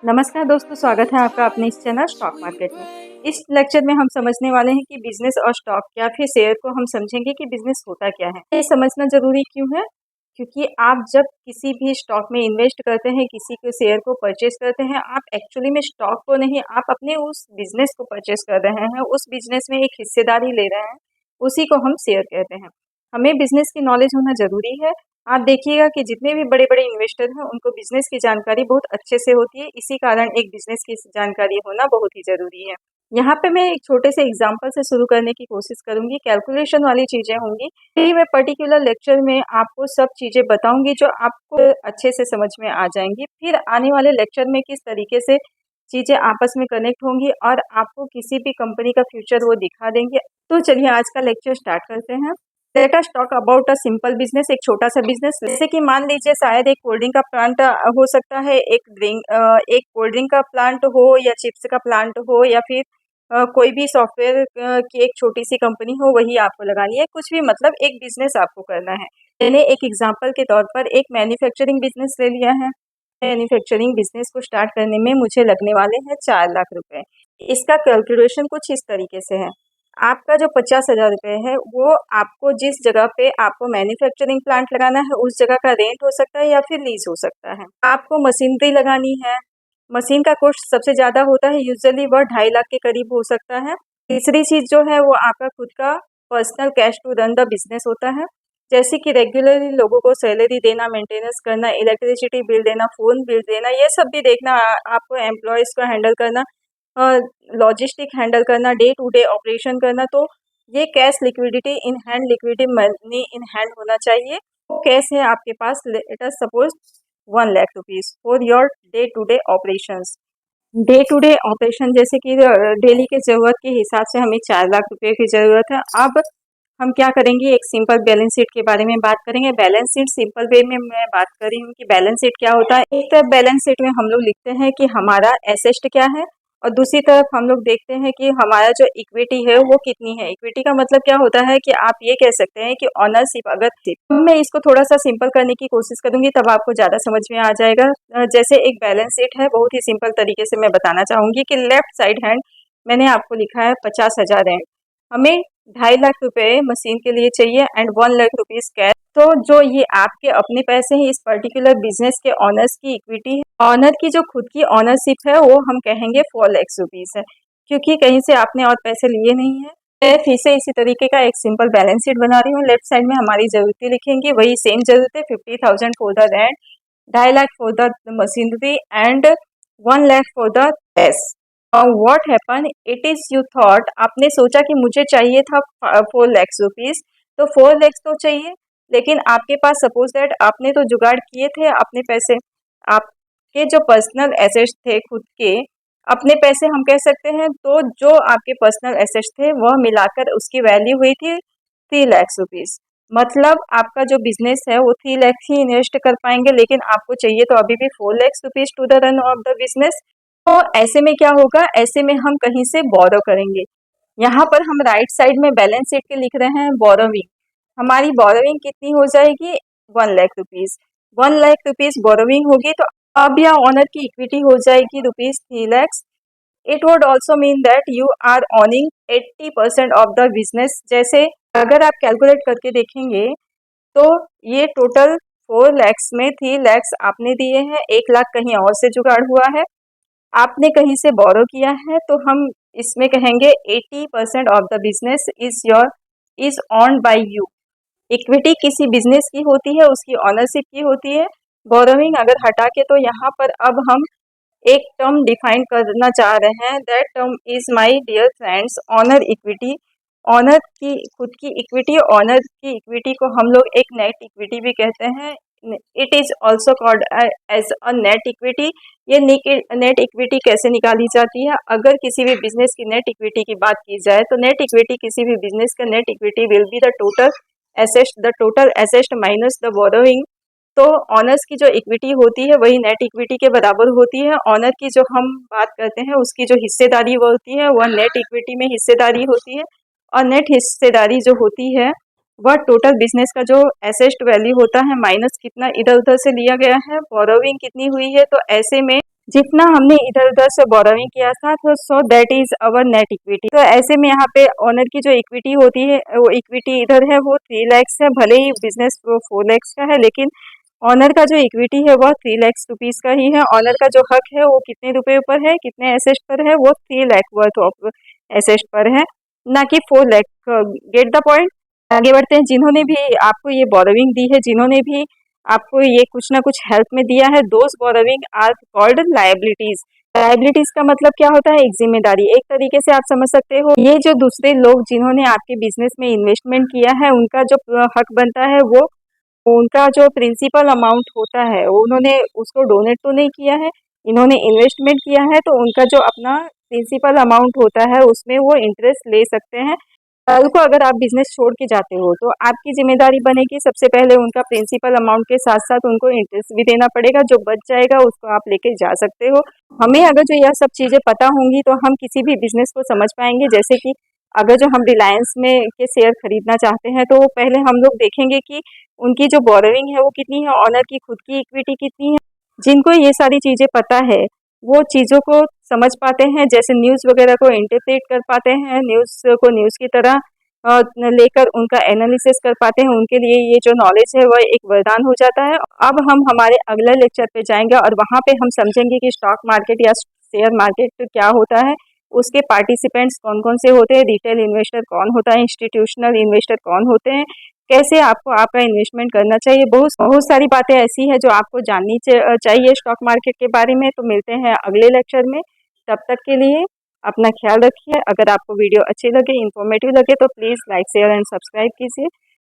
नमस्कार दोस्तों, स्वागत है आपका अपने इस चैनल स्टॉक मार्केट में। इस लेक्चर में हम समझने वाले हैं कि बिजनेस और स्टॉक या फिर शेयर को हम समझेंगे कि बिजनेस होता क्या है। ये समझना जरूरी क्यों है? क्योंकि आप जब किसी भी स्टॉक में इन्वेस्ट करते हैं, किसी के शेयर को परचेस करते हैं, आप एक्चुअली में स्टॉक को नहीं, आप अपने उस बिजनेस को परचेस कर रहे हैं, उस बिजनेस में एक हिस्सेदारी ले रहे हैं, उसी को हम शेयर कहते हैं। हमें बिजनेस की नॉलेज होना जरूरी है। आप देखिएगा कि जितने भी बड़े बड़े इन्वेस्टर हैं उनको बिजनेस की जानकारी बहुत अच्छे से होती है। इसी कारण एक बिजनेस की जानकारी होना बहुत ही ज़रूरी है। यहाँ पे मैं एक छोटे से एग्जांपल से शुरू करने की कोशिश करूंगी। कैलकुलेशन वाली चीज़ें होंगी। यही मैं पर्टिकुलर लेक्चर में आपको सब चीज़ें बताऊंगी जो आपको अच्छे से समझ में आ जाएंगी। फिर आने वाले लेक्चर में किस तरीके से चीज़ें आपस में कनेक्ट होंगी और आपको किसी भी कंपनी का फ्यूचर वो दिखा देंगे। तो चलिए आज का लेक्चर स्टार्ट करते हैं। Let us talk about a simple business, एक छोटा सा बिजनेस। जैसे कि मान लीजिए शायद एक कोल्ड ड्रिंक का प्लांट हो सकता है, एक कोल्ड ड्रिंक का प्लांट हो या चिप्स का प्लांट हो या फिर कोई भी सॉफ्टवेयर की एक छोटी सी कंपनी हो, वही आपको लगानी है। कुछ भी मतलब एक बिजनेस आपको करना है। मैंने एक एग्जांपल के तौर पर एक मैन्युफैक्चरिंग बिजनेस ले लिया है। मैन्युफैक्चरिंग बिजनेस को स्टार्ट करने में मुझे लगने वाले हैं 4 लाख रुपए। इसका कैलकुलेशन कुछ इस तरीके से है। आपका जो 50,000 रुपये है वो आपको जिस जगह पे आपको मैन्युफैक्चरिंग प्लांट लगाना है उस जगह का रेंट हो सकता है या फिर लीज हो सकता है। आपको मशीनरी लगानी है, मशीन का कॉस्ट सबसे ज़्यादा होता है, यूजुअली वह 2.5 लाख के करीब हो सकता है। तीसरी चीज़ जो है वो आपका खुद का personal cash to run the business होता है, जैसे कि रेगुलरली लोगों को सैलरी देना, मेंटेनेंस करना, इलेक्ट्रिसिटी बिल देना, फ़ोन बिल देना, ये सब भी देखना, आपको एम्प्लॉयज़ को हैंडल करना, लॉजिस्टिक हैंडल करना, डे टू डे ऑपरेशन करना। तो ये cash liquidity in hand, liquidity money in hand होना चाहिए। वो कैश है आपके पास, let us suppose 1 lakh rupees for your day to day operations. Day to day operation जैसे कि डेली के ज़रूरत के हिसाब से हमें 4 लाख रुपए की ज़रूरत है। अब हम क्या करेंगे, एक सिंपल बैलेंस शीट के बारे में बात करेंगे। बैलेंस शीट सिंपल वे में मैं बात कर रही हूँ कि बैलेंस शीट क्या होता है। एक तरफ बैलेंस शीट में हम लोग लिखते हैं कि हमारा एसेट क्या है, और दूसरी तरफ हम लोग देखते हैं कि हमारा जो इक्विटी है वो कितनी है। इक्विटी का मतलब क्या होता है कि आप ये कह सकते हैं कि ऑनरशिप। अगर मैं इसको थोड़ा सा सिंपल करने की कोशिश करूंगी तब आपको ज़्यादा समझ में आ जाएगा। जैसे एक बैलेंस शीट है, बहुत ही सिंपल तरीके से मैं बताना चाहूँगी कि लेफ्ट साइड हैंड मैंने आपको लिखा है 50,000 है। हमें 2.5 लाख रुपए मशीन के लिए चाहिए एंड 1 लाख रुपीज़ कैश। तो जो ये आपके अपने पैसे हैं, इस पर्टिकुलर बिजनेस के ऑनर्स की इक्विटी है। ऑनर की जो खुद की ऑनरशिप है वो हम कहेंगे 4 लाख रुपीज़ है, क्योंकि कहीं से आपने और पैसे लिए नहीं है। मैं फिर से इसी तरीके का एक सिंपल बैलेंस शीट बना रही हूँ। लेफ्ट साइड में हमारी जरूरतें लिखेंगे, वही सेम जरूरतें, 50,000 for the rent, 2.5 lakh for the machinery and 1 lakh for the cash. What happen, it is you thought, आपने सोचा कि मुझे चाहिए था 4 लाख रुपीज़, तो 4 लाख तो चाहिए, लेकिन आपके पास सपोज दैट आपने तो जुगाड़ किए थे अपने पैसे, आपके जो पर्सनल एसेट्स थे खुद के, अपने पैसे हम कह सकते हैं। तो जो आपके पर्सनल एसेट्स थे वह मिलाकर उसकी वैल्यू हुई थी 3 लाख रुपीज़। मतलब आपका जो बिजनेस है वो 3 लाख ही इन्वेस्ट कर पाएंगे, लेकिन आपको चाहिए तो अभी भी 4 lakh rupees to the run of the business. तो ऐसे में क्या होगा, ऐसे में हम कहीं से बोरो करेंगे। यहाँ पर हम राइट साइड में बैलेंस शीट के लिख रहे हैं बोरोविंग। हमारी बोरोविंग कितनी हो जाएगी, 1 lakh rupees. 1 lakh rupees borrowing होगी, तो अब यह ऑनर की इक्विटी हो जाएगी rupees 3 lakhs। It would also mean that you are owning 80% of the business. जैसे अगर आप कैलकुलेट करके देखेंगे तो ये टोटल 4 lakhs में 3 lakhs आपने दिए हैं, 1 लाख कहीं और से जुगाड़ हुआ है, आपने कहीं से बोरो किया है। तो हम इसमें कहेंगे 80% of the business is owned by you. Equity किसी बिजनेस की होती है, उसकी ऑनरशिप की होती है। बोरोइंग अगर हटा के, तो यहाँ पर अब हम एक टर्म डिफाइन करना चाह रहे हैं। That term is my dear friends owner equity. Owner की खुद की इक्विटी, ऑनर की इक्विटी को हम लोग एक नेट इक्विटी भी कहते हैं। It is also called as a net equity. ये नेट इक्विटी कैसे निकाली जाती है, अगर किसी भी बिजनेस की नेट इक्विटी की बात की जाए तो नेट इक्विटी किसी भी बिजनेस का net equity will be the total asset minus the borrowing. तो ऑनर्स की जो इक्विटी होती है वही नेट इक्विटी के बराबर होती है। ऑनर की जो हम बात करते हैं उसकी जो हिस्सेदारी वो होती है वह नेट इक्विटी में हिस्सेदारी होती है, और नेट हिस्सेदारी जो होती है वह टोटल बिजनेस का जो एसेट वैल्यू होता है माइनस कितना इधर उधर से लिया गया है, बोरोविंग कितनी हुई है। तो ऐसे में जितना हमने इधर-उधर से बोरोइंग किया था तो so that is our net equity. तो ऐसे में यहाँ पे ओनर की जो इक्विटी होती है, वो इक्विटी इधर है वो 3 लैक्स है, भले ही बिज़नेस वो 4 लैक्स का है, लेकिन ओनर का जो इक्विटी है वह 3 लैक्स रुपीज़ का ही है। ओनर का जो हक है वो कितने रुपए पर है, कितने एसेट पर है, वो 3 लाख वर्थ ऑफ एसेट पर है, ना कि 4 लाख। Get the point? आगे बढ़ते हैं। जिन्होंने भी आपको ये बोरोइंग दी है, जिन्होंने भी आपको ये कुछ ना कुछ हेल्प में दिया है, those borrowing are called liabilities. Liabilities का मतलब क्या होता है? एक जिम्मेदारी। एक तरीके से आप समझ सकते हो, ये जो दूसरे लोग जिन्होंने आपके बिजनेस में इन्वेस्टमेंट किया है, उनका जो हक बनता है, वो उनका जो प्रिंसिपल अमाउंट होता है, उन्होंने उसको डोनेट तो नहीं किया है, इन्होंने इन्वेस्टमेंट किया है, तो उनका जो अपना प्रिंसिपल अमाउंट होता है उसमें वो इंटरेस्ट ले सकते हैं। कल को अगर आप बिजनेस छोड़ के जाते हो तो आपकी जिम्मेदारी बनेगी सबसे पहले उनका प्रिंसिपल अमाउंट के साथ साथ उनको इंटरेस्ट भी देना पड़ेगा, जो बच जाएगा उसको आप लेके जा सकते हो। हमें अगर जो यह सब चीज़ें पता होंगी तो हम किसी भी बिजनेस को समझ पाएंगे। जैसे कि अगर जो हम रिलायंस में के शेयर खरीदना चाहते हैं तो पहले हम लोग देखेंगे कि उनकी जो बोरोइंग है वो कितनी है, ऑनर की खुद की इक्विटी कितनी है। जिनको ये सारी चीज़ें पता है वो चीज़ों को समझ पाते हैं, जैसे न्यूज़ वगैरह को इंटरप्रेट कर पाते हैं, न्यूज़ को न्यूज़ की तरह लेकर उनका एनालिसिस कर पाते हैं। उनके लिए ये जो नॉलेज है वह एक वरदान हो जाता है। अब हम हमारे अगले लेक्चर पे जाएंगे और वहाँ पे हम समझेंगे कि स्टॉक मार्केट या शेयर मार्केट क्या होता है, उसके पार्टिसिपेंट्स कौन कौन से होते हैं, रिटेल इन्वेस्टर कौन होता है, इंस्टीट्यूशनल इन्वेस्टर कौन होते हैं, कैसे आपको आपका इन्वेस्टमेंट करना चाहिए। बहुत बहुत सारी बातें ऐसी है जो आपको जाननी चाहिए स्टॉक मार्केट के बारे में। तो मिलते हैं अगले लेक्चर में, तब तक के लिए अपना ख्याल रखिए। अगर आपको वीडियो अच्छी लगे, इन्फॉर्मेटिव लगे तो please like share and subscribe कीजिए।